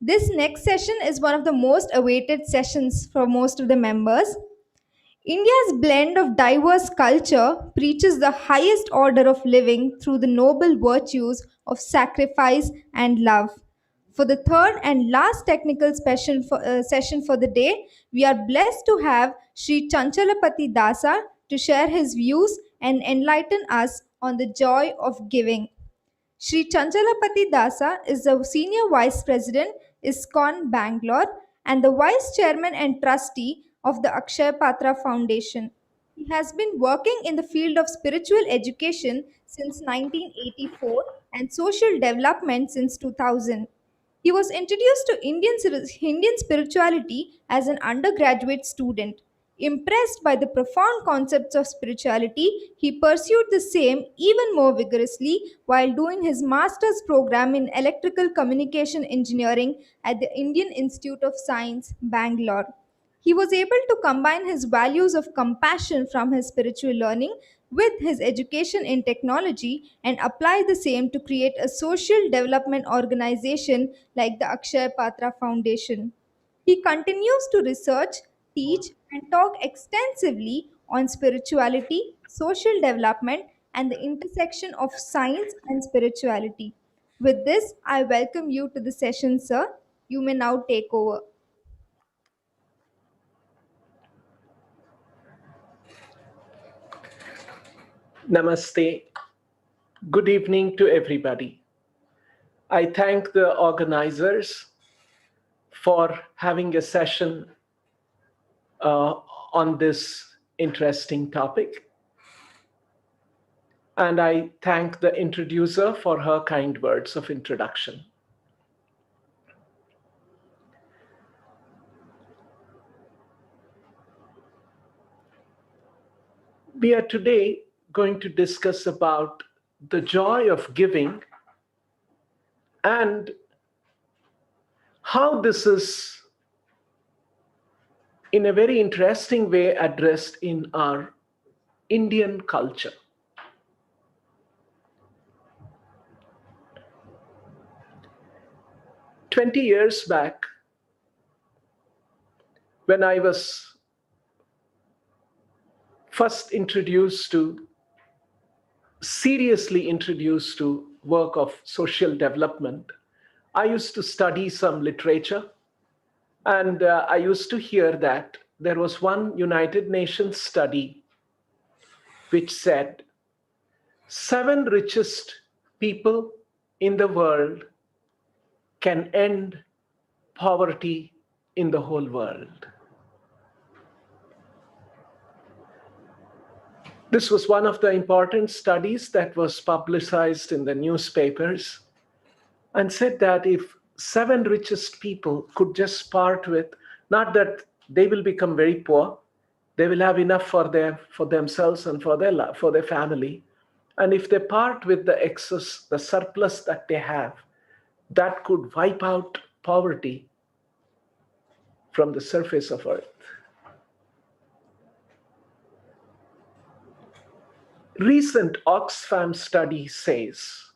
This next session is one of the most awaited sessions for most of the members. India's blend of diverse culture preaches the highest order of living through the noble virtues of sacrifice and love. For the third and last technical session for the day, we are blessed to have Sri Chanchalapathi Dasa to share his views and enlighten us on the joy of giving. Sri Chanchalapathi Dasa is the Senior Vice President, ISKCON Bangalore, and the Vice Chairman and Trustee of the Akshay Patra Foundation. He has been working in the field of spiritual education since 1984 and social development since 2000. He was introduced to Indian spirituality as an undergraduate student. Impressed by the profound concepts of spirituality, he pursued the same even more vigorously while doing his master's program in electrical communication engineering at the Indian Institute of Science, Bangalore. He was able to combine his values of compassion from his spiritual learning with his education in technology and apply the same to create a social development organization like the Akshay Patra Foundation. He continues to research, teach, and talk extensively on spirituality, social development, and the intersection of science and spirituality. With this, I welcome you to the session, sir. You may now take over. Namaste. Good evening to everybody. I thank the organizers for having a session on this interesting topic. And I thank the introducer for her kind words of introduction. We are today going to discuss about the joy of giving and how this is in a very interesting way addressed in our Indian culture. "20 years back, when I was first seriously introduced to work of social development, I used to study some literature, and I used to hear that there was one United Nations study which said 7 richest people in the world can end poverty in the whole world. This was one of the important studies that was publicized in the newspapers and said that if 7 richest people could just part with, not that they will become very poor, they will have enough for themselves and for their family. And if they part with the excess, the surplus that they have, that could wipe out poverty from the surface of earth. Recent Oxfam study says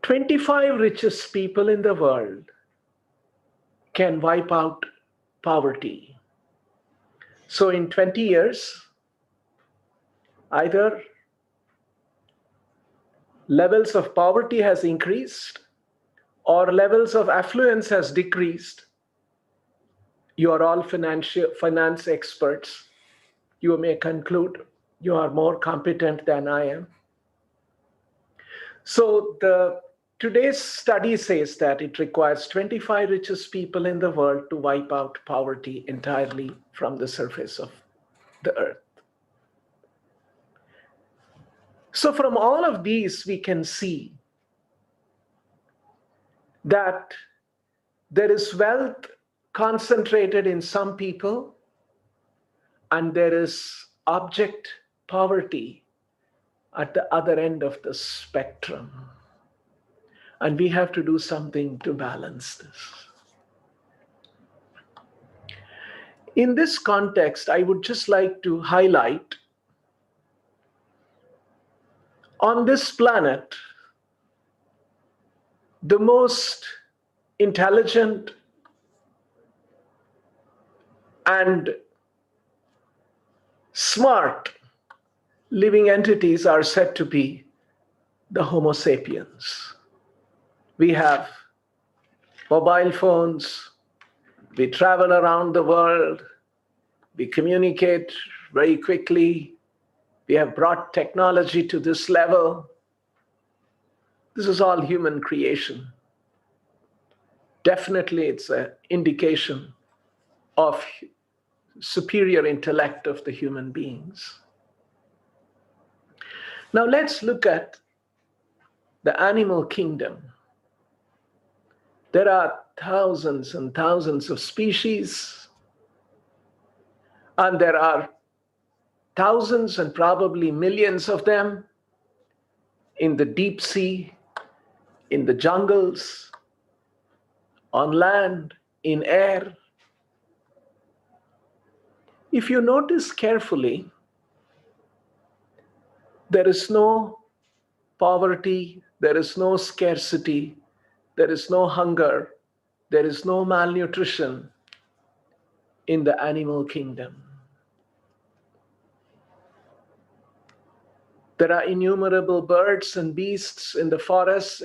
25 richest people in the world can wipe out poverty. So in 20 years, either levels of poverty has increased or levels of affluence has decreased. You are all finance experts. You may conclude you are more competent than I am. So today's study says that it requires 25 richest people in the world to wipe out poverty entirely from the surface of the earth. So from all of these, we can see that there is wealth concentrated in some people, and there is abject poverty at the other end of the spectrum. And we have to do something to balance this. In this context, I would just like to highlight on this planet, the most intelligent and smart living entities are said to be the Homo sapiens. We have mobile phones, we travel around the world, we communicate very quickly, we have brought technology to this level. This is all human creation. Definitely, it's an indication of superior intellect of the human beings. Now let's look at the animal kingdom. There are thousands and thousands of species, and there are thousands and probably millions of them in the deep sea, in the jungles, on land, in air. If you notice carefully, there is no poverty, there is no scarcity, there is no hunger, there is no malnutrition in the animal kingdom. There are innumerable birds and beasts in the forests,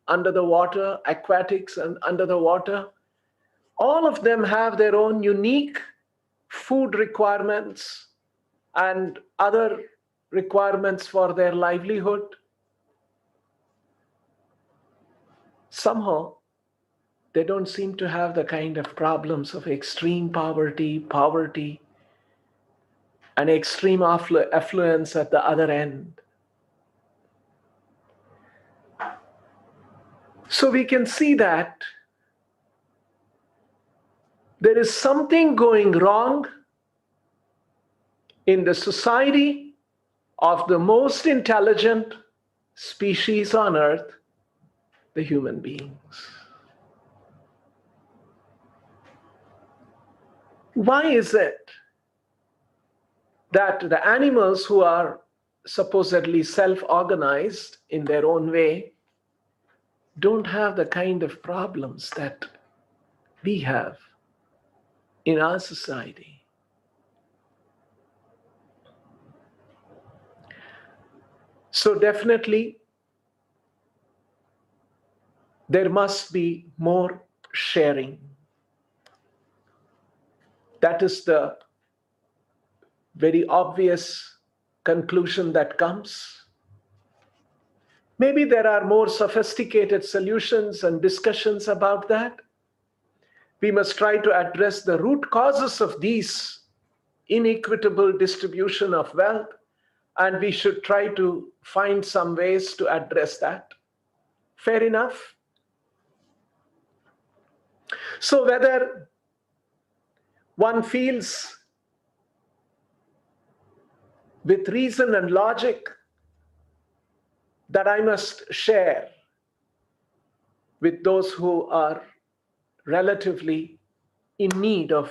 under the water, aquatics and under the water. All of them have their own unique food requirements and other requirements for their livelihood. Somehow, they don't seem to have the kind of problems of extreme poverty, and extreme affluence at the other end. So we can see that there is something going wrong in the society of the most intelligent species on earth, the human beings. Why is it that the animals who are supposedly self-organized in their own way don't have the kind of problems that we have in our society? So definitely, there must be more sharing. That is the very obvious conclusion that comes. Maybe there are more sophisticated solutions and discussions about that. We must try to address the root causes of these inequitable distribution of wealth, and we should try to find some ways to address that. Fair enough? So whether one feels with reason and logic that I must share with those who are relatively in need of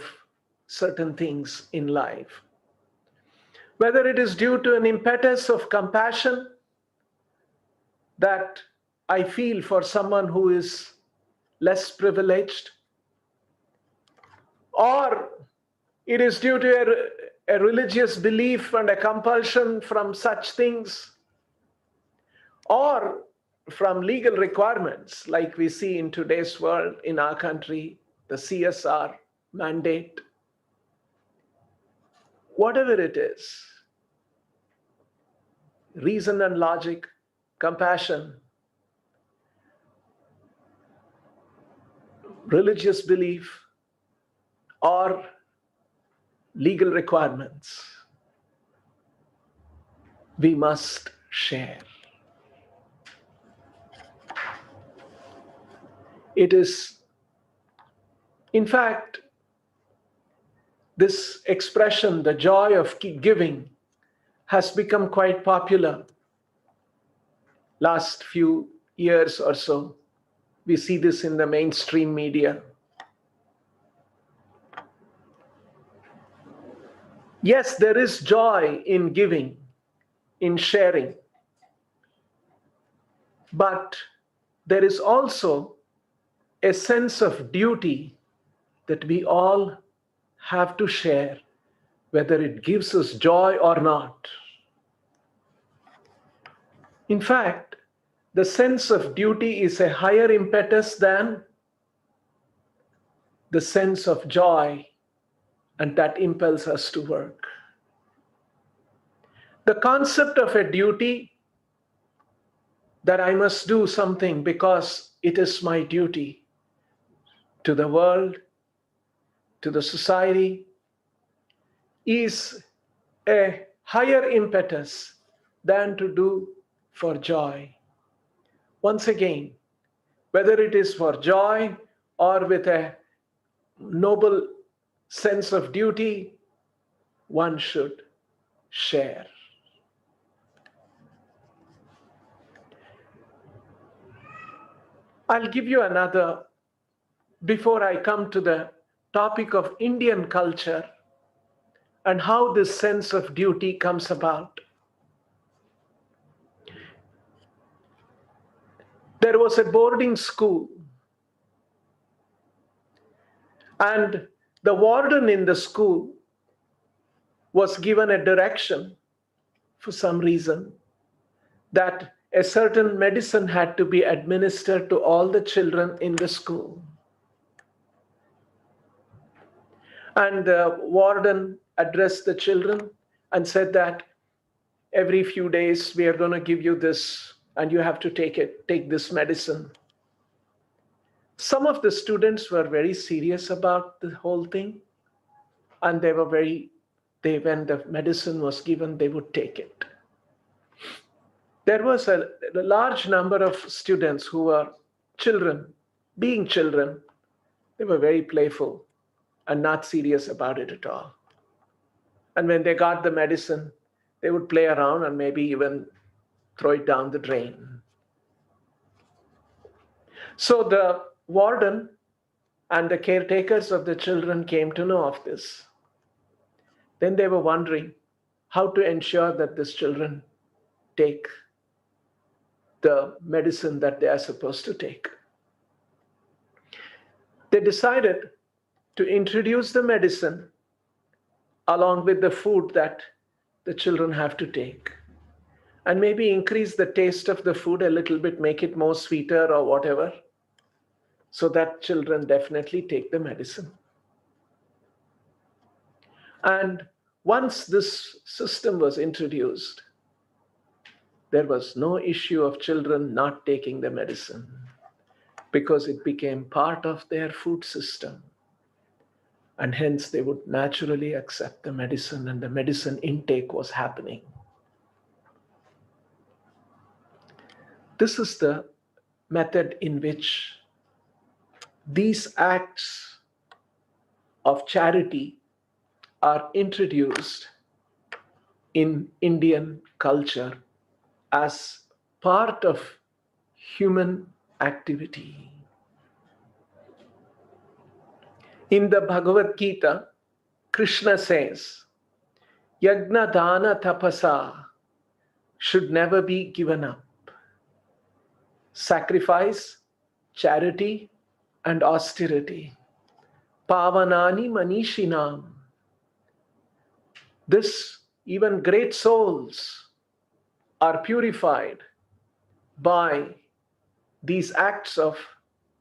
certain things in life, whether it is due to an impetus of compassion that I feel for someone who is less privileged, or it is due to a religious belief and a compulsion from such things, or from legal requirements like we see in today's world, in our country, the CSR mandate. Whatever it is, reason and logic, compassion, religious belief, or legal requirements, we must share. It is, in fact, this expression, the joy of giving, has become quite popular last few years or so. We see this in the mainstream media. Yes, there is joy in giving, in sharing, but there is also a sense of duty that we all have to share, whether it gives us joy or not. In fact, the sense of duty is a higher impetus than the sense of joy, and that impels us to work. The concept of a duty, that I must do something because it is my duty to the world, to the society, is a higher impetus than to do for joy. Once again, whether it is for joy or with a noble sense of duty, one should share. I'll give you another, before I come to the topic of Indian culture and how this sense of duty comes about. There was a boarding school, and the warden in the school was given a direction for some reason that a certain medicine had to be administered to all the children in the school. And the warden addressed the children and said that every few days we are going to give you this and you have to take this medicine. Some of the students were very serious about the whole thing, and when the medicine was given, they would take it. There was a large number of students who were children. Being children, they were very playful and not serious about it at all. And when they got the medicine, they would play around and maybe even throw it down the drain. So the warden and the caretakers of the children came to know of this. Then they were wondering how to ensure that these children take the medicine that they are supposed to take. They decided to introduce the medicine along with the food that the children have to take, and maybe increase the taste of the food a little bit, make it more sweeter or whatever, so that children definitely take the medicine. And once this system was introduced, there was no issue of children not taking the medicine because it became part of their food system. And hence they would naturally accept the medicine, and the medicine intake was happening. This is the method in which these acts of charity are introduced in Indian culture as part of human activity. In the Bhagavad Gita, Krishna says, Yagna Dana Tapasa should never be given up. Sacrifice, charity, and austerity. Pavanani Manishinam. This, even great souls are purified by these acts of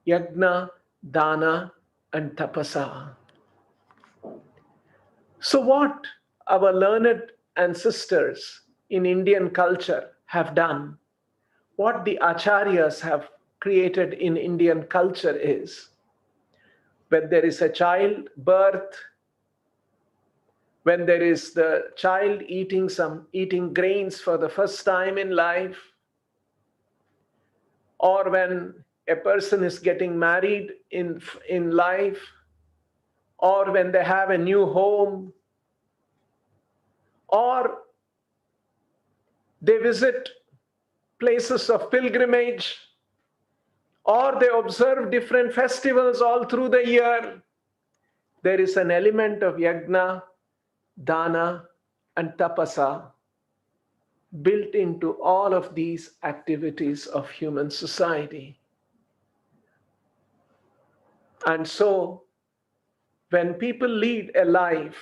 yagna, dana, and tapasa. So what our learned ancestors in Indian culture have done, what the acharyas have created in Indian culture is, when there is a child birth, when there is the child eating grains for the first time in life, or when a person is getting married in life, or when they have a new home, or they visit places of pilgrimage, or they observe different festivals all through the year, there is an element of yagna, dana, and tapasa built into all of these activities of human society. And so, when people lead a life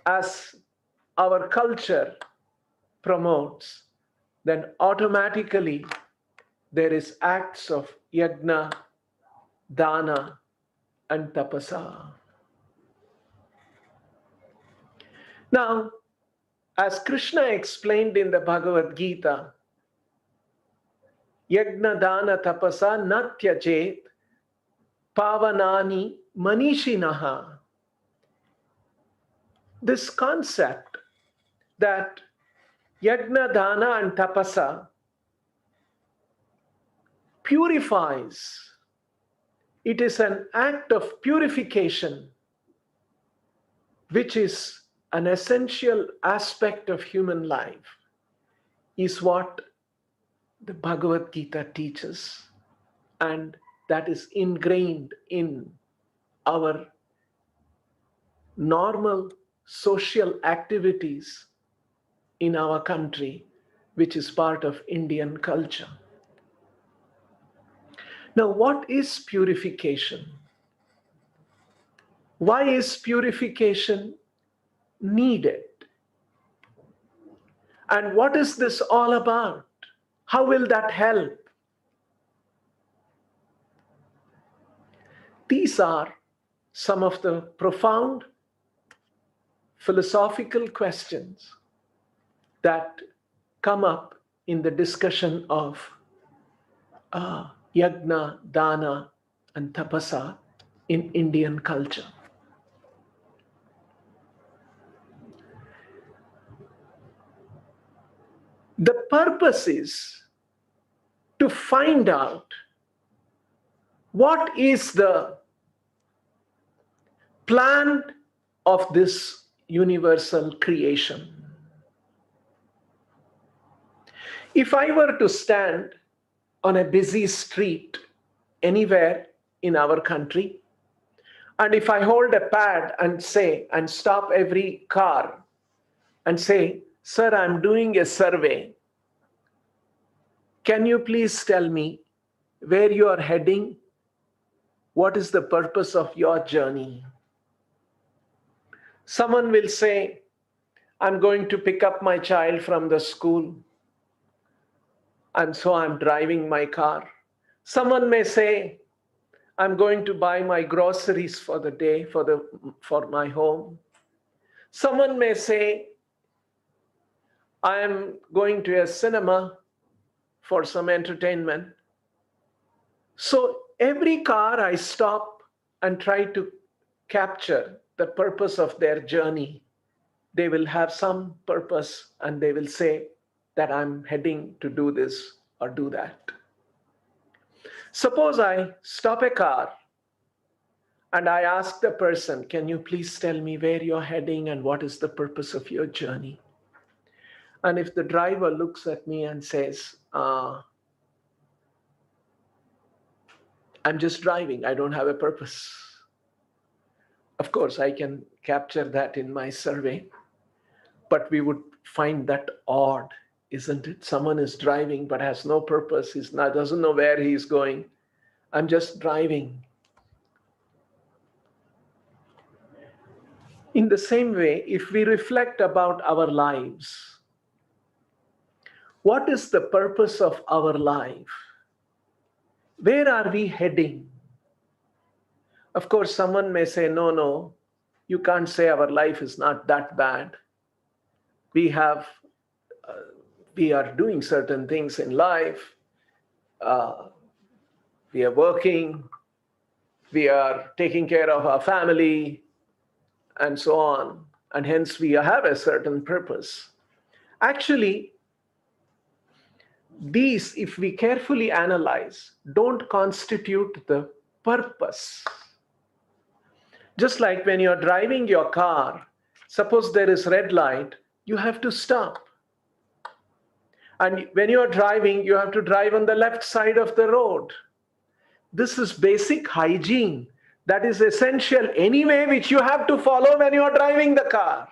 as our culture promotes, then automatically there is acts of yajna, dana, and tapasa. Now, as Krishna explained in the Bhagavad Gita, yajna dana tapasa natyajet pavanani manishinaha. This concept that yajna dana and tapasa purifies, it is an act of purification, which is an essential aspect of human life, is what the Bhagavad Gita teaches. And that is ingrained in our normal social activities in our country, which is part of Indian culture. Now, what is purification? Why is purification needed? And what is this all about? How will that help? These are some of the profound philosophical questions that come up in the discussion of yajna, dana, and tapasa in Indian culture. The purpose is to find out what is the plan of this universal creation. If I were to stand on a busy street anywhere in our country, and if I hold a pad and say, and stop every car and say, "Sir, I'm doing a survey. Can you please tell me where you are heading? What is the purpose of your journey?" Someone will say, "I'm going to pick up my child from the school, and so I'm driving my car." Someone may say, "I'm going to buy my groceries for the day, for my home." Someone may say, "I am going to a cinema for some entertainment." So every car I stop and try to capture the purpose of their journey. They will have some purpose and they will say that I'm heading to do this or do that. Suppose I stop a car and I ask the person, "Can you please tell me where you're heading and what is the purpose of your journey?" And if the driver looks at me and says, "I'm just driving, I don't have a purpose," of course, I can capture that in my survey. But we would find that odd, isn't it? Someone is driving but has no purpose. Doesn't know where he's going. "I'm just driving." In the same way, if we reflect about our lives, what is the purpose of our life? Where are we heading? Of course, someone may say, "No, no, you can't say our life is not that bad. We have, we are doing certain things in life. We are working, we are taking care of our family, and so on. And hence we have a certain purpose." Actually, these, if we carefully analyze, don't constitute the purpose. Just like when you're driving your car, suppose there is red light, you have to stop. And when you're driving, you have to drive on the left side of the road. This is basic hygiene that is essential anyway, which you have to follow when you're driving the car.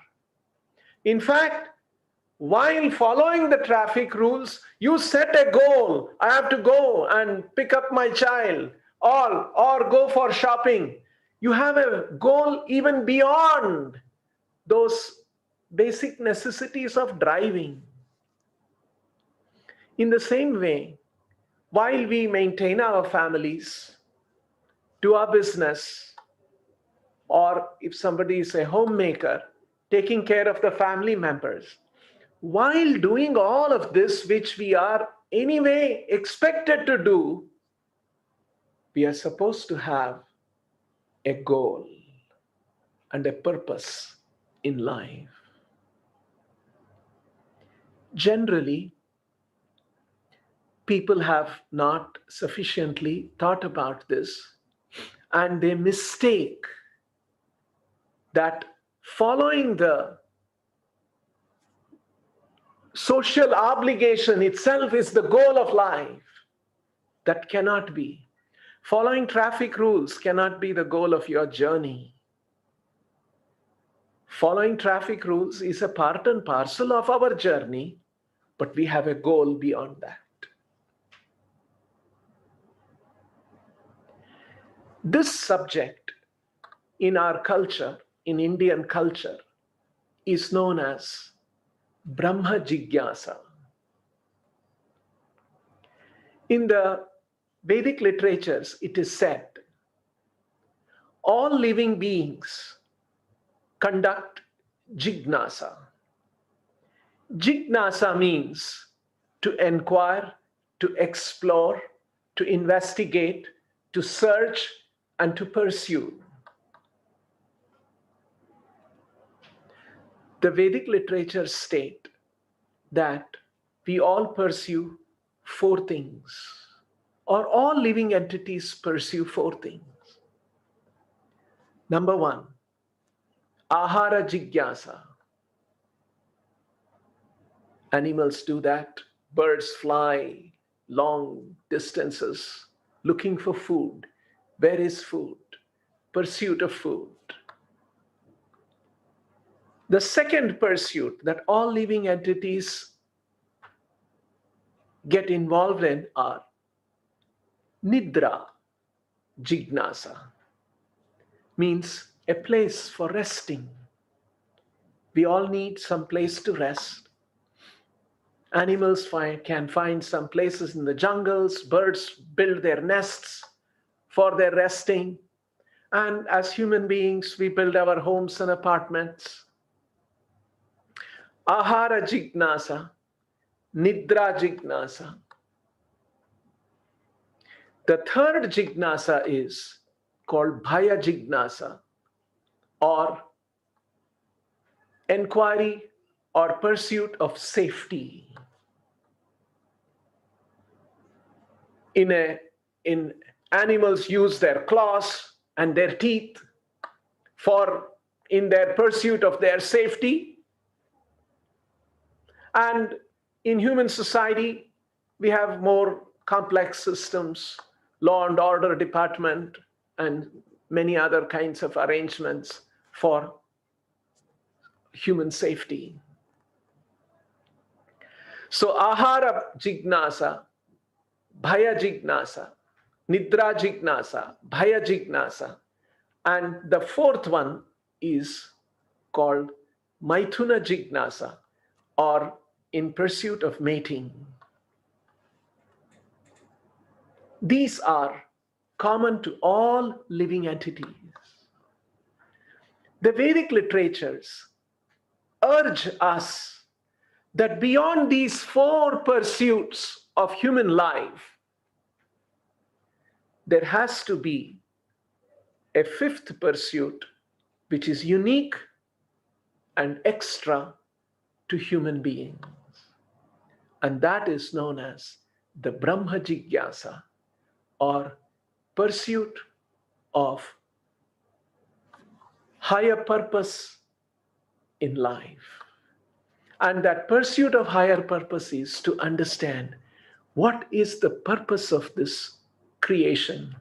In fact, while following the traffic rules, you set a goal. "I have to go and pick up my child," all, or go for shopping. You have a goal even beyond those basic necessities of driving. In the same way, while we maintain our families, do our business, or if somebody is a homemaker, taking care of the family members, while doing all of this, which we are anyway expected to do, we are supposed to have a goal and a purpose in life. Generally, people have not sufficiently thought about this, and they mistake that following the social obligation itself is the goal of life. That cannot be. Following traffic rules cannot be the goal of your journey. Following traffic rules is a part and parcel of our journey, but we have a goal beyond that. This subject in our culture, in Indian culture, is known as Brahma Jigyasa. In the Vedic literatures, it is said, all living beings conduct jignasa. Jignasa means to inquire, to explore, to investigate, to search, and to pursue. The Vedic literatures state that we all pursue four things, or all living entities pursue four things. Number one, ahara jigyasa. Animals do that. Birds fly long distances looking for food. Where is food? Pursuit of food. The second pursuit that all living entities get involved in are nidra jignasa, means a place for resting. We all need some place to rest. Animals can find some places in the jungles. Birds build their nests for their resting. And as human beings, we build our homes and apartments. Ahara jignasa, nidra jignasa. The third jignasa is called bhaya jignasa, or inquiry or pursuit of safety. In animals use their claws and their teeth in their pursuit of their safety. And in human society, we have more complex systems, law and order department, and many other kinds of arrangements for human safety. So ahara jignasa, bhaya jignasa, nidra jignasa, bhaya jignasa. And the fourth one is called maithuna jignasa, or in pursuit of mating. These are common to all living entities. The Vedic literatures urge us that beyond these four pursuits of human life, there has to be a fifth pursuit which is unique and extra to human beings. And that is known as the Brahma Jigyasa, or pursuit of higher purpose in life. And that pursuit of higher purpose is to understand what is the purpose of this creation?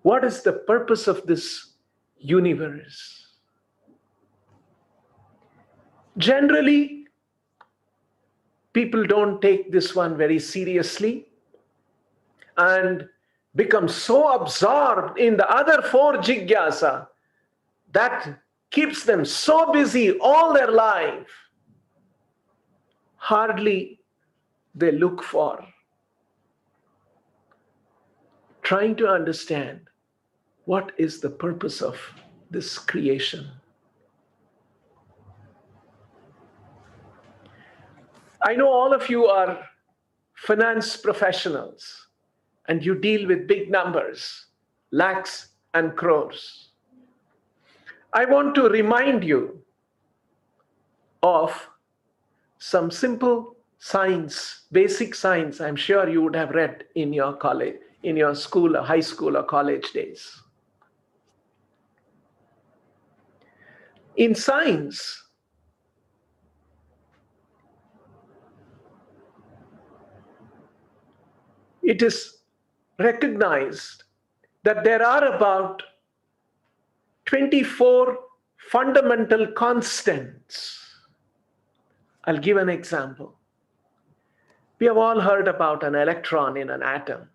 What is the purpose of this universe? Generally, people don't take this one very seriously, and become so absorbed in the other four jigyasa that keeps them so busy all their life, hardly they look for trying to understand what is the purpose of this creation. I know all of you are finance professionals and you deal with big numbers, lakhs and crores. I want to remind you of some simple science, basic science I'm sure you would have read in your college, in your school or high school or college days. In science, it is recognized that there are about 24 fundamental constants. I'll give an example. We have all heard about an electron in an atom.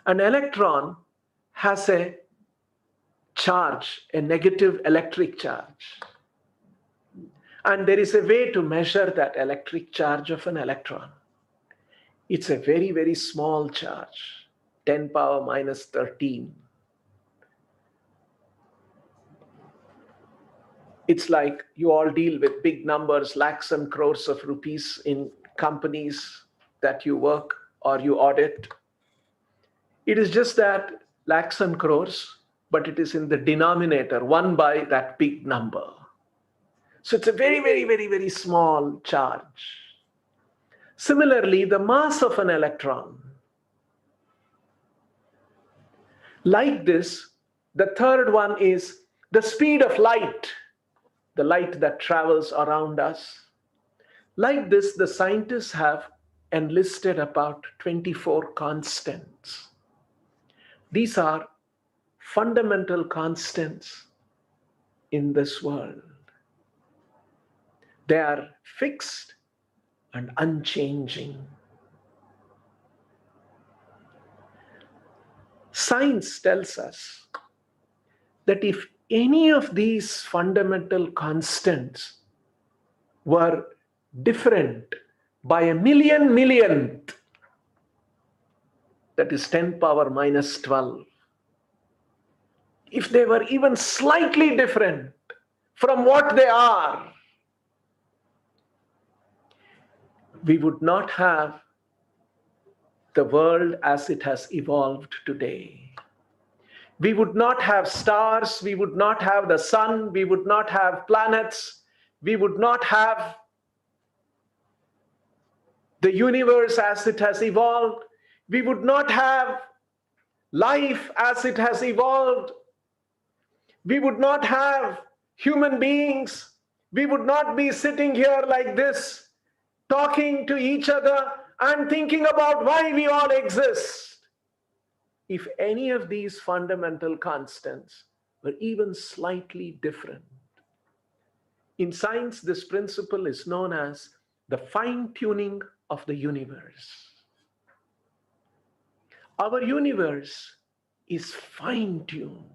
An electron has a charge, a negative electric charge. And there is a way to measure that electric charge of an electron. It's a very, very small charge, 10 power minus 13. It's like you all deal with big numbers, lakhs and crores of rupees in companies that you work or you audit. It is just that lakhs and crores, but it is in the denominator, one by that big number. So it's a very, very, very, very small charge. Similarly, the mass of an electron. Like this, the third one is the speed of light, the light that travels around us. Like this, the scientists have enlisted about 24 constants. These are fundamental constants in this world. They are fixed and unchanging. Science tells us that if any of these fundamental constants were different by a million millionth, that is 10 power minus 12, if they were even slightly different from what they are, we would not have the world as it has evolved today. We would not have stars, we would not have the sun, we would not have planets, we would not have the universe as it has evolved, we would not have life as it has evolved, we would not have human beings, we would not be sitting here like this, talking to each other and thinking about why we all exist, if any of these fundamental constants were even slightly different. In science, this principle is known as the fine-tuning of the universe. Our universe is fine-tuned.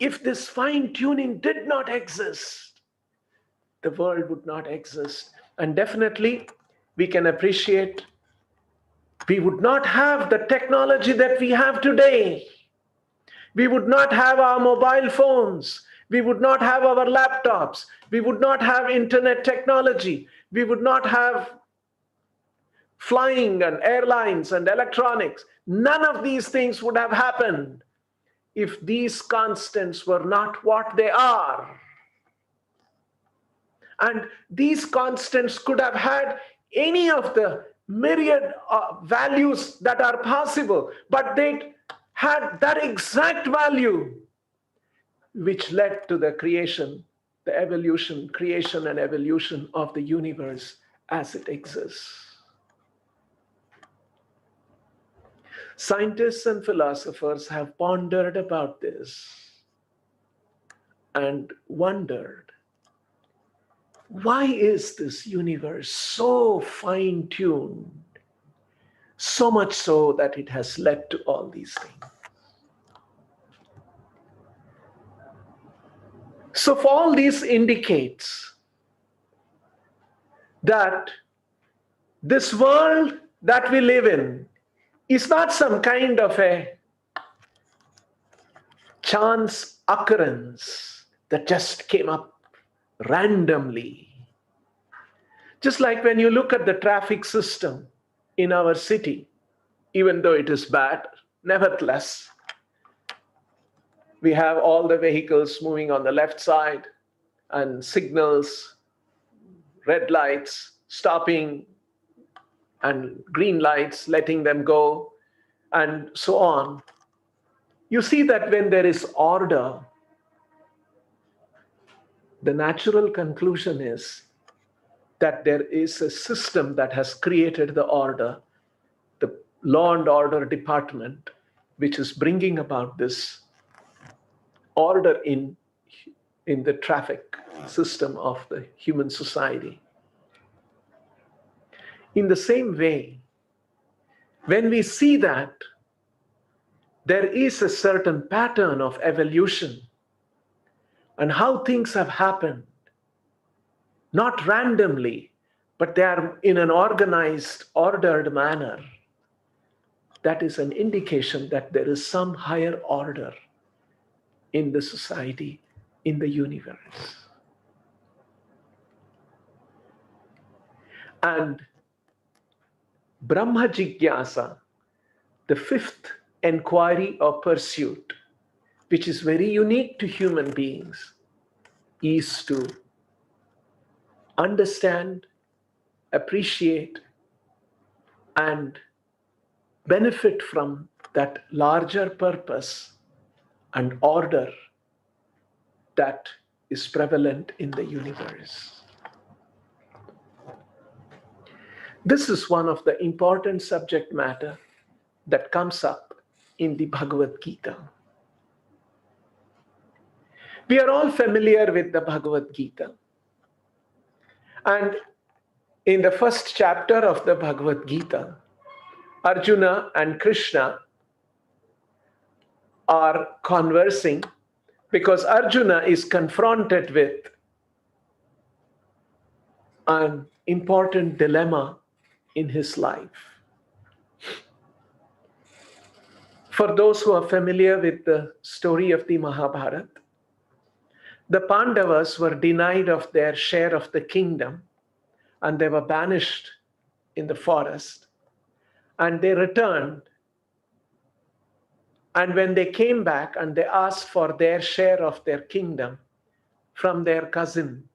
If this fine-tuning did not exist, the world would not exist. And definitely, we can appreciate we would not have the technology that we have today. We would not have our mobile phones. We would not have our laptops. We would not have internet technology. We would not have flying and airlines and electronics. None of these things would have happened if these constants were not what they are. And these constants could have had any of the myriad values that are possible, but they had that exact value which led to the creation, the evolution, creation and evolution of the universe as it exists. Scientists and philosophers have pondered about this and wondered, why is this universe so fine-tuned So much so that it has led to all these things. So, for all this indicates that this world that we live in is not some kind of a chance occurrence that just came up randomly. Just like when you look at the traffic system in our city, even though it is bad, nevertheless, we have all the vehicles moving on the left side and signals, red lights, stopping, and green lights, letting them go, and so on. You see that when there is order, the natural conclusion is that there is a system that has created the order, the law and order department, which is bringing about this order in the traffic system of the human society. In the same way, when we see that there is a certain pattern of evolution and how things have happened, not randomly, but they are in an organized, ordered manner, that is an indication that there is some higher order in the society, in the universe. And Brahma Jigyasa, the fifth inquiry or pursuit, which is very unique to human beings, is to understand, appreciate, and benefit from that larger purpose and order that is prevalent in the universe. This is one of the important subject matter that comes up in the Bhagavad Gita. We are all familiar with the Bhagavad Gita. And in the first chapter of the Bhagavad Gita, Arjuna and Krishna are conversing because Arjuna is confronted with an important dilemma in his life. For those who are familiar with the story of the Mahabharata, the Pandavas were denied of their share of the kingdom and they were banished in the forest. And they returned. And when they came back and they asked for their share of their kingdom from their cousin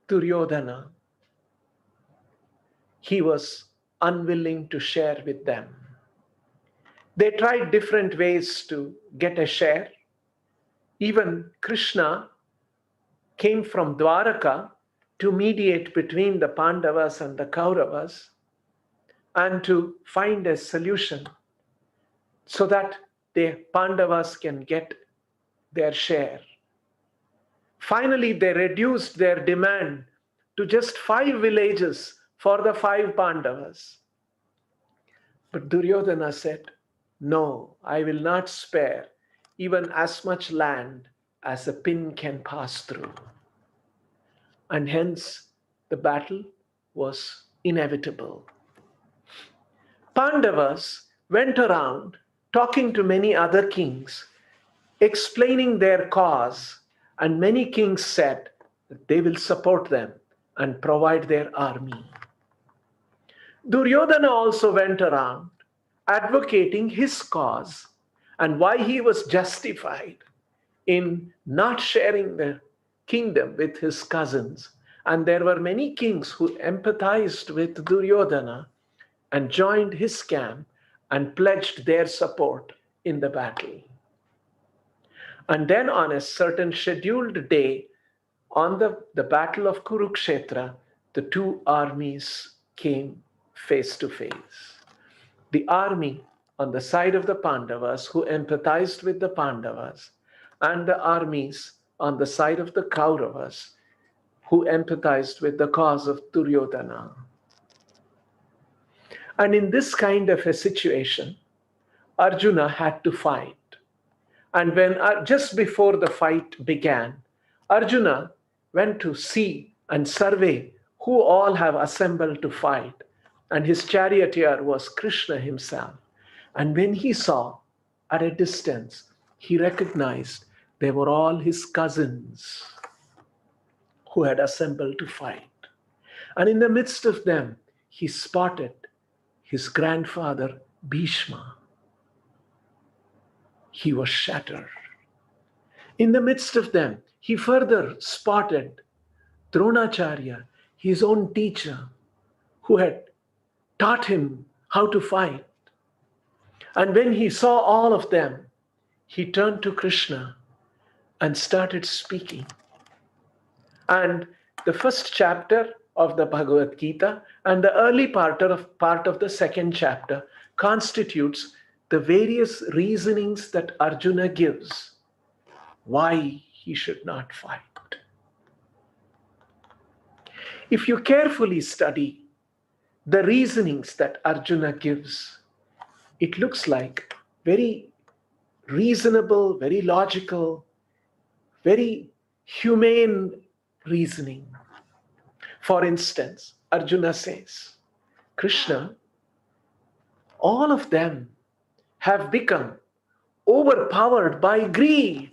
Duryodhana, he was unwilling to share with them. They tried different ways to get a share. Even Krishna came from Dwaraka to mediate between the Pandavas and the Kauravas and to find a solution so that the Pandavas can get their share. Finally, they reduced their demand to just 5 villages for the 5 Pandavas. But Duryodhana said, "No, I will not spare even as much land as a pin can pass through." And hence, the battle was inevitable. Pandavas went around talking to many other kings, explaining their cause, and many kings said that they will support them and provide their army. Duryodhana also went around advocating his cause and why he was justified in not sharing the kingdom with his cousins. And there were many kings who empathized with Duryodhana and joined his camp and pledged their support in the battle. And then on a certain scheduled day, on the battle of Kurukshetra, the 2 armies came face to face. The army on the side of the Pandavas who empathized with the Pandavas, and the armies on the side of the Kauravas who empathized with the cause of Duryodhana. And in this kind of a situation, Arjuna had to fight. And when just before the fight began, Arjuna went to see and survey who all have assembled to fight. And his charioteer was Krishna himself. And when he saw at a distance, he recognized they were all his cousins who had assembled to fight. And in the midst of them, he spotted his grandfather Bhishma. He was shattered. In the midst of them, he further spotted Dronacharya, his own teacher, who had taught him how to fight. And when he saw all of them, he turned to Krishna and started speaking. And the first chapter of the Bhagavad Gita and the early part of the second chapter constitutes the various reasonings that Arjuna gives why he should not fight. If you carefully study the reasonings that Arjuna gives, it looks like very reasonable, very logical, very humane reasoning. For instance, Arjuna says, Krishna, all of them have become overpowered by greed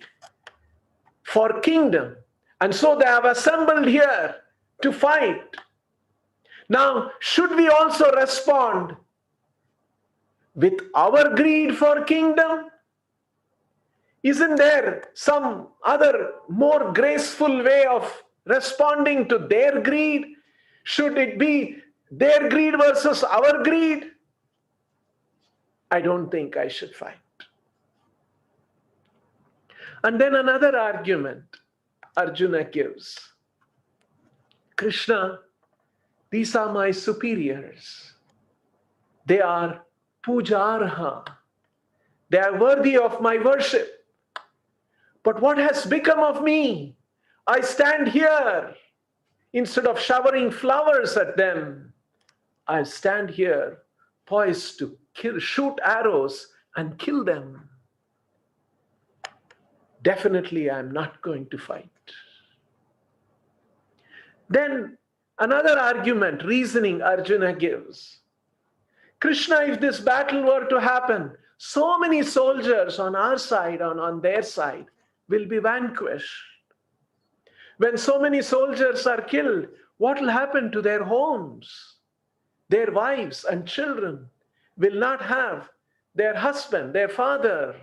for kingdom. And so they have assembled here to fight. Now, should we also respond with our greed for kingdom? Isn't there some other more graceful way of responding to their greed? Should it be their greed versus our greed? I don't think I should fight. And then another argument Arjuna gives. Krishna, these are my superiors. They are pujarha. They are worthy of my worship. But what has become of me? I stand here. Instead of showering flowers at them, I stand here poised to shoot arrows and kill them. Definitely, I'm not going to fight. Then another argument, reasoning Arjuna gives. Krishna, if this battle were to happen, so many soldiers on our side, on their side, will be vanquished. When so many soldiers are killed, what will happen to their homes? Their wives and children will not have their husband, their father.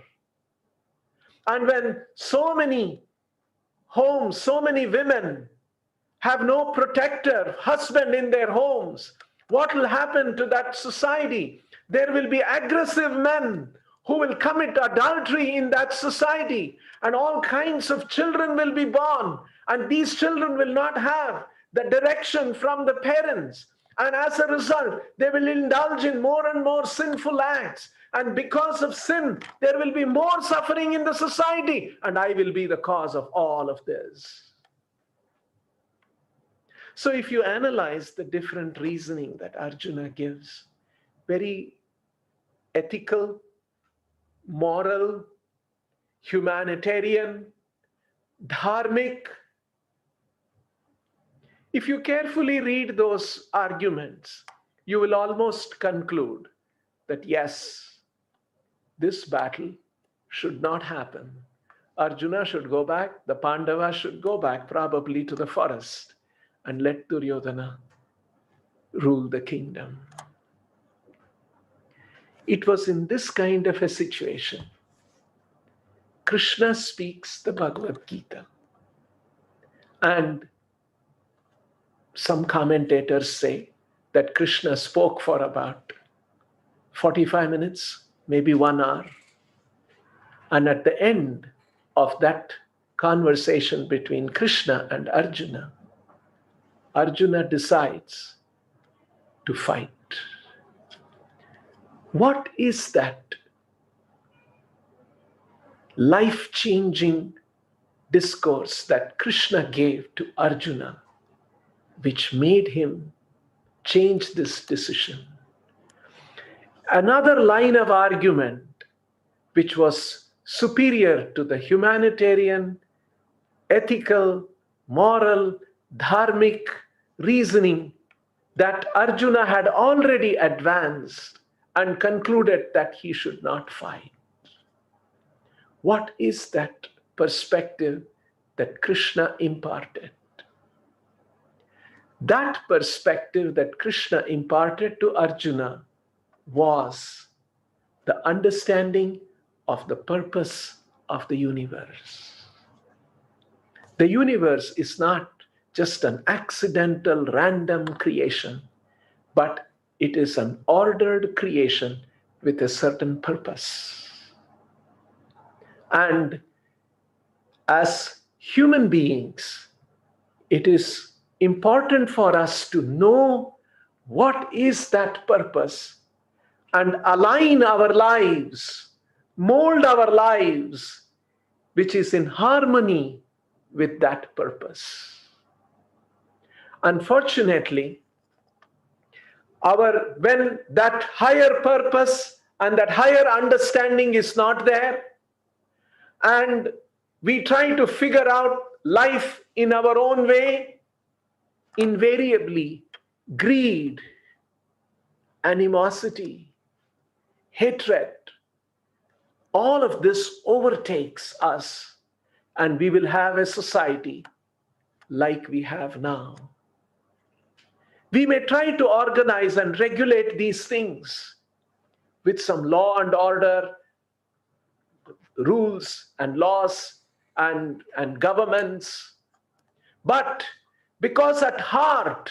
And when so many homes, so many women have no protector, husband in their homes, what will happen to that society? There will be aggressive men who will commit adultery in that society, and all kinds of children will be born, and these children will not have the direction from the parents. And as a result, they will indulge in more and more sinful acts. And because of sin, there will be more suffering in the society, and I will be the cause of all of this. So if you analyze the different reasoning that Arjuna gives, very ethical, moral, humanitarian, dharmic, if you carefully read those arguments, you will almost conclude that yes, this battle should not happen. Arjuna should go back, the Pandavas should go back probably to the forest and let Duryodhana rule the kingdom. It was in this kind of a situation Krishna speaks the Bhagavad Gita. And some commentators say that Krishna spoke for about 45 minutes, maybe 1 hour. And at the end of that conversation between Krishna and Arjuna, Arjuna decides to fight. What is that life-changing discourse that Krishna gave to Arjuna, which made him change this decision? another line of argument which was superior to the humanitarian, ethical, moral, dharmic reasoning that Arjuna had already advanced and concluded that he should not fight. What is that perspective that Krishna imparted? That perspective that Krishna imparted to Arjuna was the understanding of the purpose of the universe. The universe is not just an accidental, random creation, but it is an ordered creation with a certain purpose. And as human beings, it is important for us to know what is that purpose and align our lives, mold our lives, which is in harmony with that purpose. Unfortunately, when that higher purpose and that higher understanding is not there, and we try to figure out life in our own way, invariably greed, animosity, hatred, all of this overtakes us, and we will have a society like we have now. We may try to organize and regulate these things with some law and order, rules and laws and governments. But because at heart,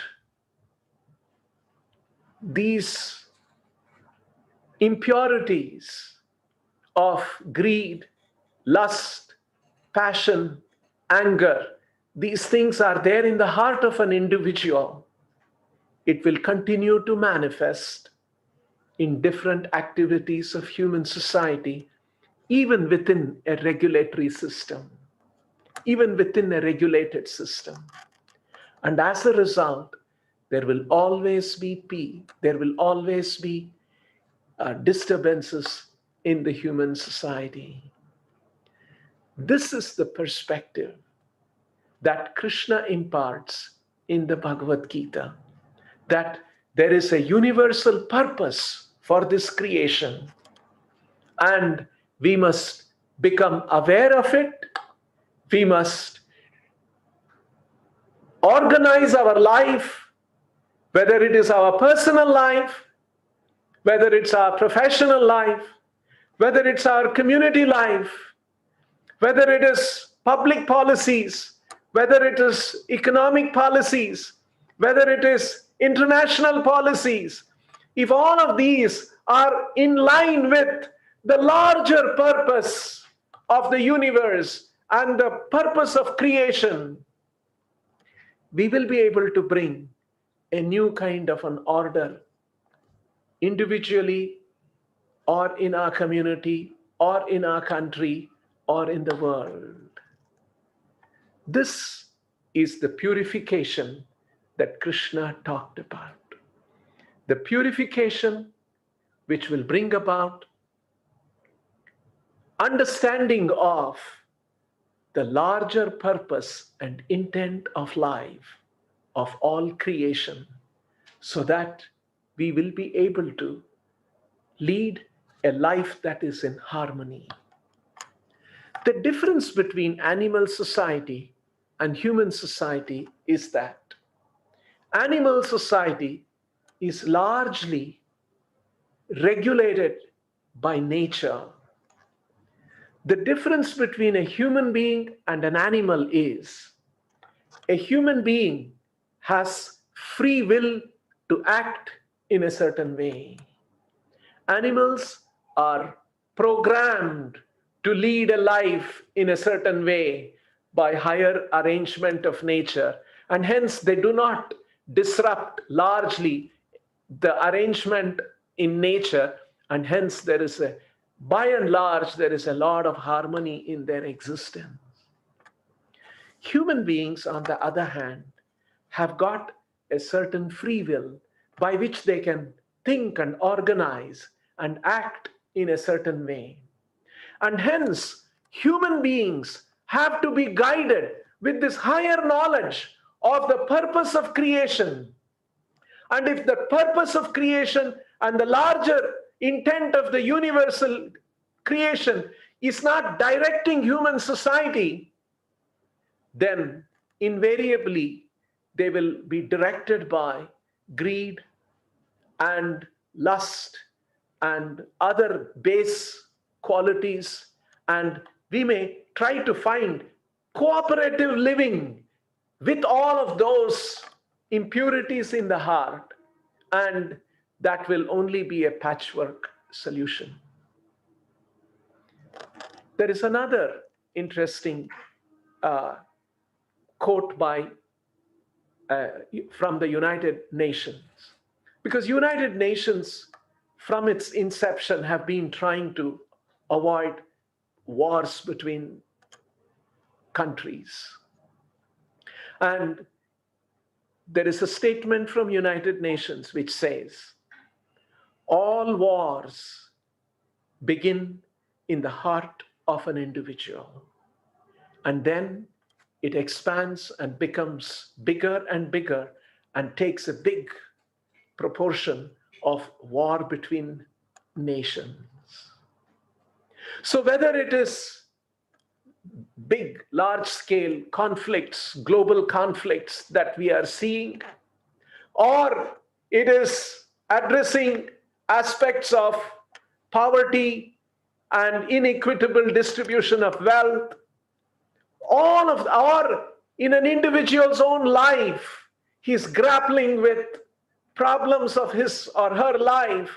these impurities of greed, lust, passion, anger, these things are there in the heart of an individual, it will continue to manifest in different activities of human society, even within a regulatory system, even within a regulated system. And as a result, there will always be there will always be disturbances in the human society. This is the perspective that Krishna imparts in the Bhagavad Gita, that there is a universal purpose for this creation, and we must become aware of it. We must organize our life, whether it is our personal life, whether it's our professional life, whether it's our community life, whether it is public policies, whether it is economic policies, whether it is international policies. If all of these are in line with the larger purpose of the universe and the purpose of creation, we will be able to bring a new kind of an order, individually or in our community or in our country or in the world. This is the purification that Krishna talked about. The purification which will bring about understanding of the larger purpose and intent of life, of all creation, so that we will be able to lead a life that is in harmony. The difference between animal society and human society is that animal society is largely regulated by nature. The difference between a human being and an animal is a human being has free will to act in a certain way. Animals are programmed to lead a life in a certain way by higher arrangement of nature, and hence they do not disrupt largely the arrangement in nature, and hence by and large, there is a lot of harmony in their existence. Human beings, on the other hand, have got a certain free will by which they can think and organize and act in a certain way. And hence, human beings have to be guided with this higher knowledge of the purpose of creation. And if the purpose of creation and the larger intent of the universal creation is not directing human society, then invariably they will be directed by greed and lust and other base qualities. And we may try to find cooperative living with all of those impurities in the heart, and that will only be a patchwork solution. There is another interesting uh, quote by from the United Nations, because United Nations from its inception have been trying to avoid wars between countries. And there is a statement from United Nations which says, all wars begin in the heart of an individual, and then it expands and becomes bigger and bigger and takes a big proportion of war between nations. So whether it is big, large-scale conflicts, global conflicts that we are seeing, or it is addressing aspects of poverty and inequitable distribution of wealth, all of, or in an individual's own life, he's grappling with problems of his or her life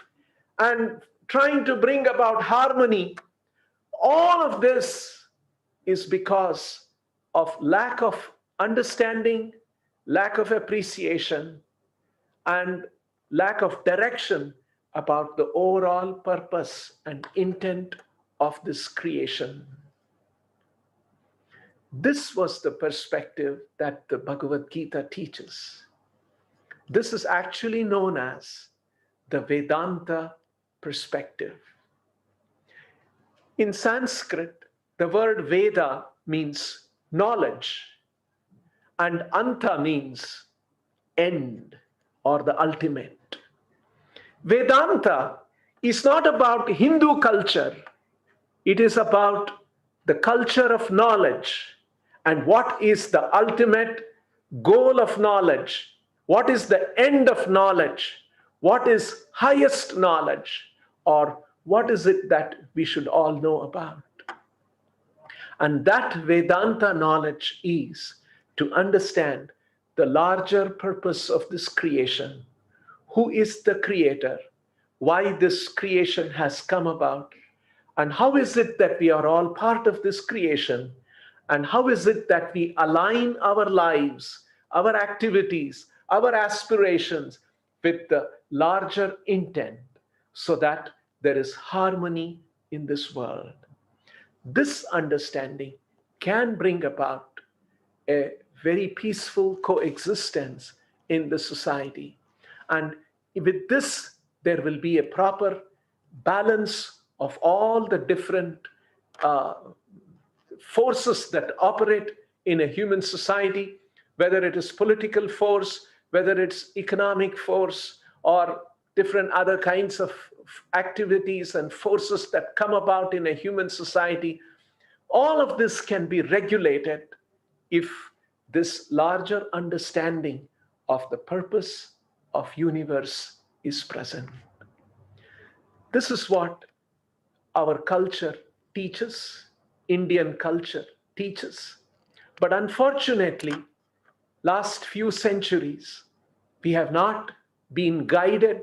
and trying to bring about harmony. All of this is because of lack of understanding, lack of appreciation, and lack of direction about the overall purpose and intent of this creation. This was the perspective that the Bhagavad Gita teaches. This is actually known as the Vedanta perspective. In Sanskrit, the word Veda means knowledge, and Anta means end or the ultimate. Vedanta is not about Hindu culture. It is about the culture of knowledge and what is the ultimate goal of knowledge, what is the end of knowledge, what is highest knowledge, or what is it that we should all know about. And that Vedanta knowledge is to understand the larger purpose of this creation. Who is the creator? Why this creation has come about? And how is it that we are all part of this creation? And how is it that we align our lives, our activities, our aspirations with the larger intent so that there is harmony in this world? This understanding can bring about a very peaceful coexistence in the society. And with this, there will be a proper balance of all the different forces that operate in a human society, whether it is political force, whether it's economic force, or different other kinds of activities and forces that come about in a human society. All of this can be regulated if this larger understanding of the purpose of universe is present. This is what our culture teaches, Indian culture teaches. But unfortunately, last few centuries, we have not been guided,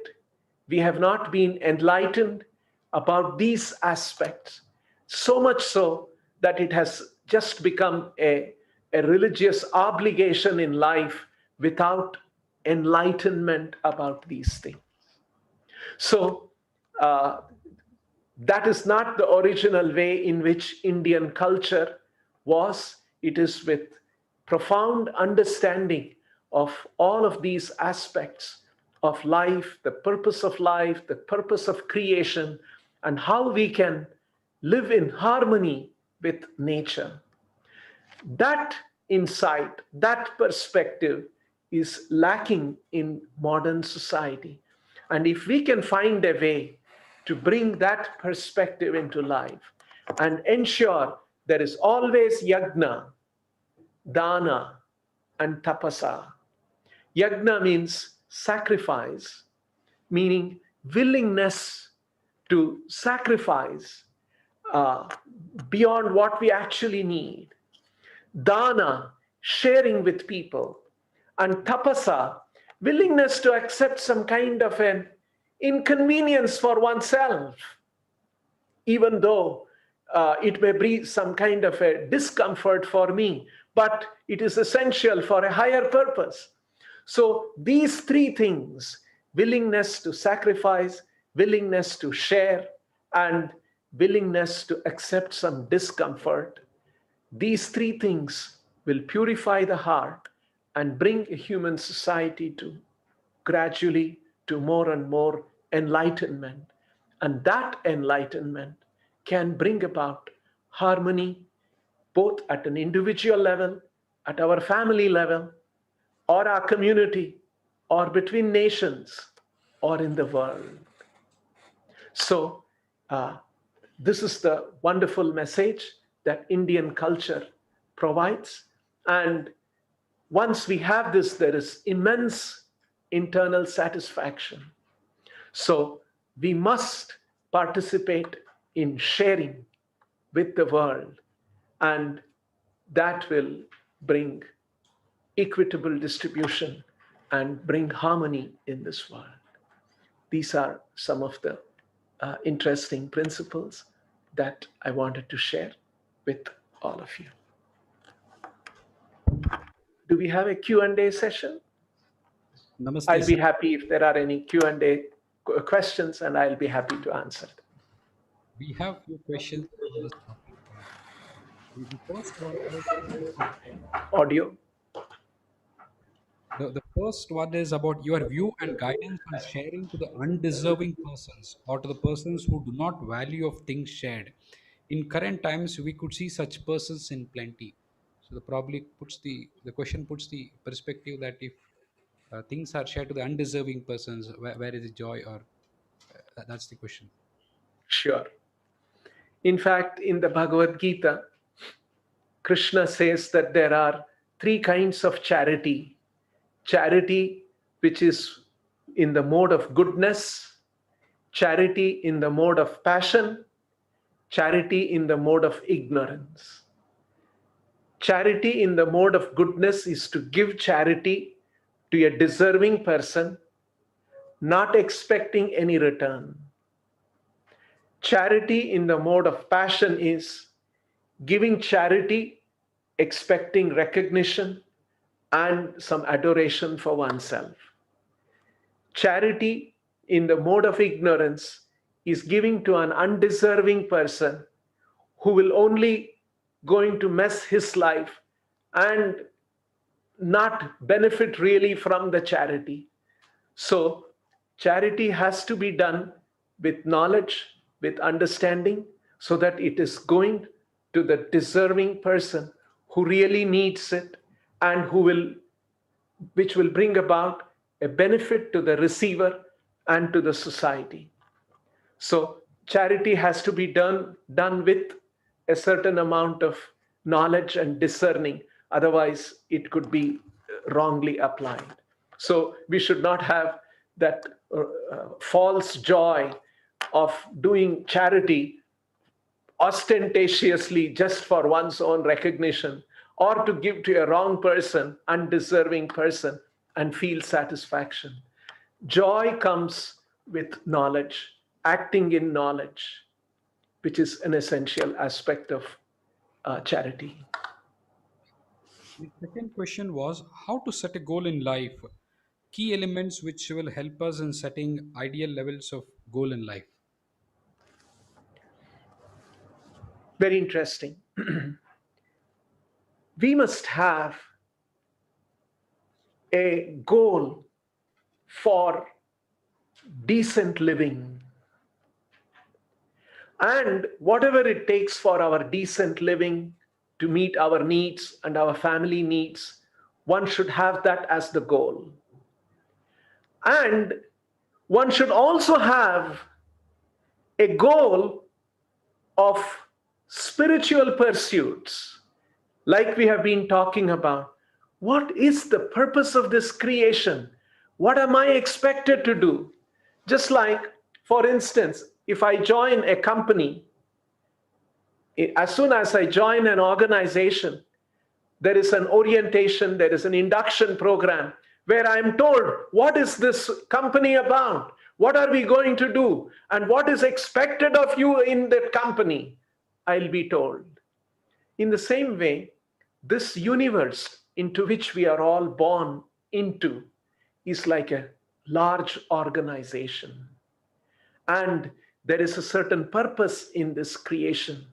we have not been enlightened about these aspects, so much so that it has just become a religious obligation in life without enlightenment about these things. So that is not the original way in which Indian culture was. It is with profound understanding of all of these aspects of life, the purpose of creation, and how we can live in harmony with nature. That insight, that perspective is lacking in modern society. And if we can find a way to bring that perspective into life and ensure there is always yagna, dana, and tapasa. Yagna means sacrifice, meaning willingness to sacrifice uh, beyond what we actually need. Dana, sharing with people. And tapasa, willingness to accept some kind of an inconvenience for oneself, even though it may bring some kind of a discomfort for me, but it is essential for a higher purpose. So, these three things, willingness to sacrifice, willingness to share, and willingness to accept some discomfort, these three things will purify the heart and bring a human society to gradually to more and more enlightenment. And that enlightenment can bring about harmony both at an individual level, at our family level, or our community, or between nations, or in the world. So, uh, this is the wonderful message that Indian culture provides. And once we have this, there is immense internal satisfaction. So, we must participate in sharing with the world, and that will bring equitable distribution and bring harmony in this world. These are some of the interesting principles that I wanted to share with all of you. Do we have a Q&A session? Namaste, I'll be sir. happy if there are any Q&A questions, and I'll be happy to answer them. We have few questions on this topic. The first one is Audio. the first one is about your view and guidance on sharing to the undeserving persons or to the persons who do not value of things shared. In current times, we could see such persons in plenty. So the probably puts the question puts the perspective that if things are shared to the undeserving persons, where is the joy? Or that's the question. Sure. In fact, in the Bhagavad Gita, Krishna says that there are three kinds of charity: charity which is in the mode of goodness, charity in the mode of passion, charity in the mode of ignorance. Charity in the mode of goodness is to give charity to a deserving person, not expecting any return. Charity in the mode of passion is giving charity, expecting recognition and some adoration for oneself. Charity in the mode of ignorance is giving to an undeserving person who will only going to mess his life and not benefit really from the charity. So, charity has to be done with knowledge, with understanding, so that it is going to the deserving person who really needs it and which will bring about a benefit to the receiver and to the society. So charity has to be done with a certain amount of knowledge and discerning. Otherwise, it could be wrongly applied. So we should not have that false joy of doing charity ostentatiously just for one's own recognition, or to give to a wrong person, undeserving person, and feel satisfaction. Joy comes with knowledge, acting in knowledge, which is an essential aspect of charity. The second question was how to set a goal in life, key elements which will help us in setting ideal levels of goal in life. Very interesting. We must have a goal for decent living. And whatever it takes for our decent living to meet our needs and our family needs, one should have that as the goal. And one should also have a goal of spiritual pursuits, like we have been talking about. What is the purpose of this creation? What am I expected to do? Just like, for instance, if I join a company, as soon as I join an organization, there is an orientation, there is an induction program where I'm told, what is this company about? What are we going to do? And what is expected of you in that company? I'll be told. In the same way, this universe into which we are all born into is like a large organization. And there is a certain purpose in this creation.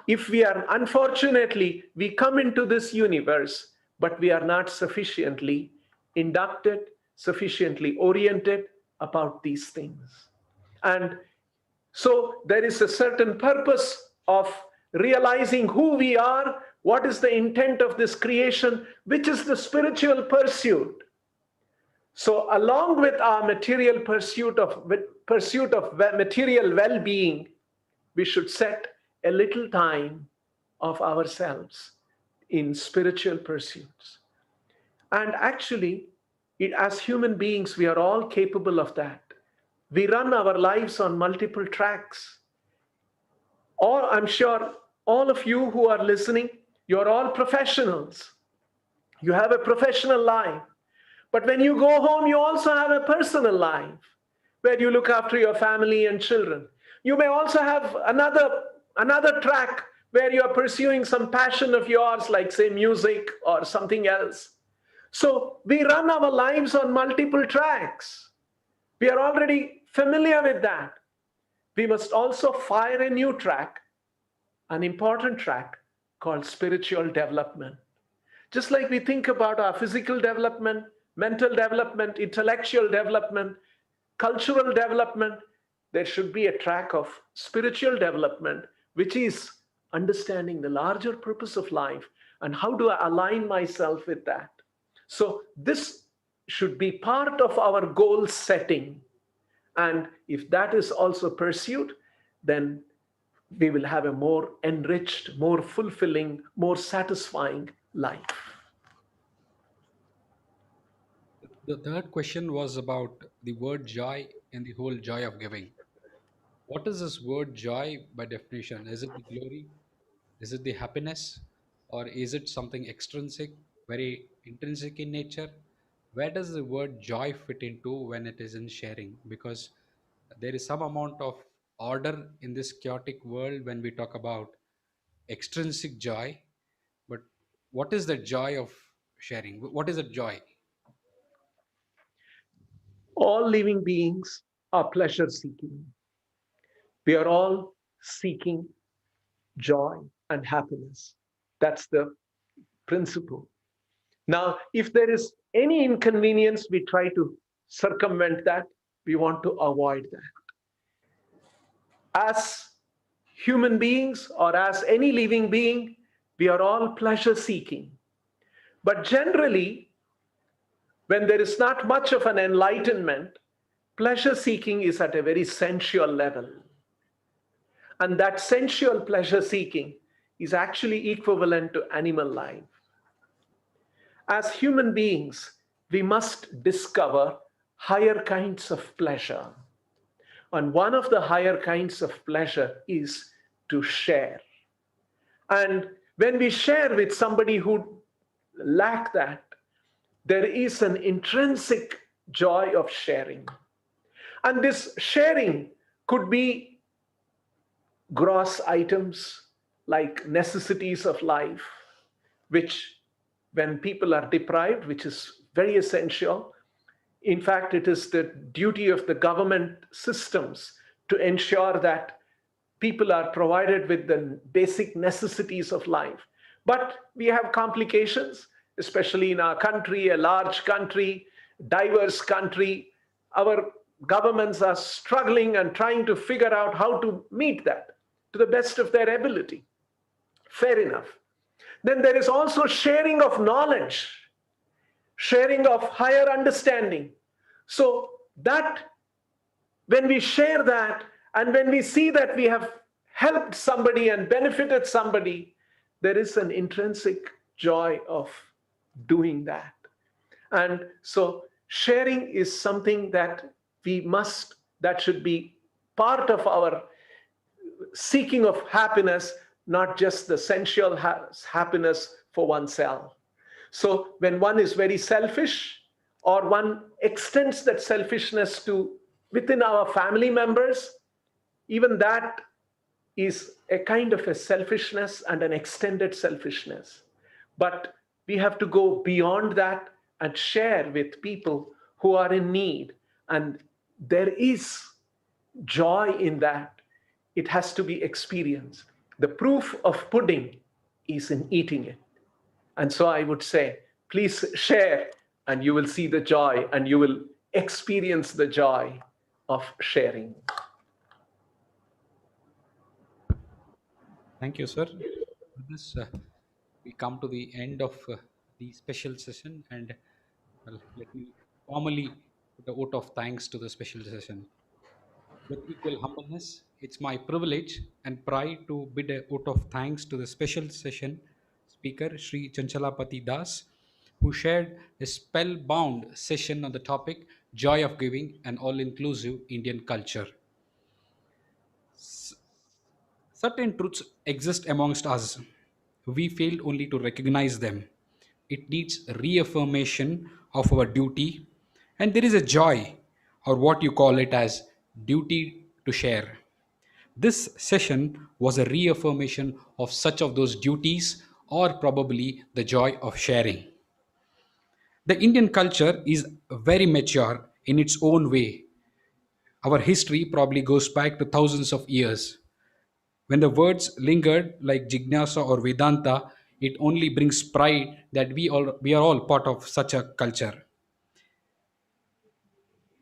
If we are, unfortunately, we come into this universe, but we are not sufficiently inducted, sufficiently oriented about these things. And so there is a certain purpose of realizing who we are, what is the intent of this creation, which is the spiritual pursuit. So along with our material pursuit of material well-being, we should set a little time of ourselves in spiritual pursuits. And actually, as human beings, we are all capable of that. We run our lives on multiple tracks. Or I'm sure all of you who are listening, you're all professionals. You have a professional life. But when you go home, you also have a personal life where you look after your family and children. You may also have another track where you are pursuing some passion of yours, like, say, music or something else. So we run our lives on multiple tracks. We are already familiar with that. We must also fire a new track, an important track called spiritual development. Just like we think about our physical development, mental development, intellectual development, cultural development, there should be a track of spiritual development, which is understanding the larger purpose of life and how do I align myself with that. So this should be part of our goal setting. And if that is also pursued, then we will have a more enriched, more fulfilling, more satisfying life. The third question was about the word joy and the whole joy of giving. What is this word joy by definition? Is it the glory? Is it the happiness? Or is it something extrinsic, very intrinsic in nature? Where does the word joy fit into when it is in sharing? Because there is some amount of order in this chaotic world when we talk about extrinsic joy. But what is the joy of sharing? What is a joy? All living beings are pleasure seeking. We are all seeking joy and happiness. That's the principle. Now, if there is any inconvenience, we try to circumvent that. We want to avoid that. As human beings or as any living being, we are all pleasure seeking. But generally, when there is not much of an enlightenment, pleasure seeking is at a very sensual level. And that sensual pleasure seeking is actually equivalent to animal life. As human beings, we must discover higher kinds of pleasure. And one of the higher kinds of pleasure is to share. And when we share with somebody who lack that, there is an intrinsic joy of sharing. And this sharing could be gross items like necessities of life, which when people are deprived, which is very essential. In fact, it is the duty of the government systems to ensure that people are provided with the basic necessities of life. But we have complications, especially in our country, a large country diverse country. Our governments are struggling and trying to figure out how to meet that to the best of their ability. Fair enough. Then there is also sharing of knowledge, sharing of higher understanding. So that when we share that and when we see that we have helped somebody and benefited somebody, there is an intrinsic joy of doing that. And so sharing is something that that should be part of our seeking of happiness, not just the sensual happiness for oneself. So when one is very selfish, or one extends that selfishness to within our family members, even that is a kind of a selfishness and an extended selfishness. But we have to go beyond that and share with people who are in need. And there is joy in that. It has to be experienced. The proof of pudding is in eating it. And so I would say, please share, and you will see the joy, and you will experience the joy of sharing. Thank you, sir. With this, we come to the end of the special session, and well, let me formally put a vote of thanks to the special session. With equal humbleness, it's my privilege and pride to bid a vote of thanks to the special session speaker, Sri Chanchalapathi Das, who shared a spellbound session on the topic Joy of Giving and All Inclusive Indian Culture. Certain truths exist amongst us. We fail only to recognize them. It needs reaffirmation of our duty, and there is a joy, or what you call it as duty to share. This session was a reaffirmation of such of those duties, or probably the joy of sharing. The Indian culture is very mature in its own way. Our history probably goes back to thousands of years. When the words lingered like Jignasa or Vedanta, it only brings pride that we are all part of such a culture.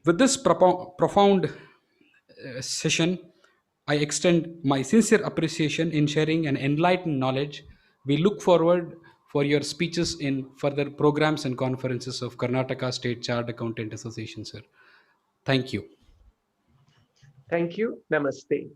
With this profound session, I extend my sincere appreciation in sharing and enlightened knowledge. We look forward for your speeches in further programs and conferences of Karnataka State Chartered Accountant Association, sir. Thank you. Thank you. Namaste.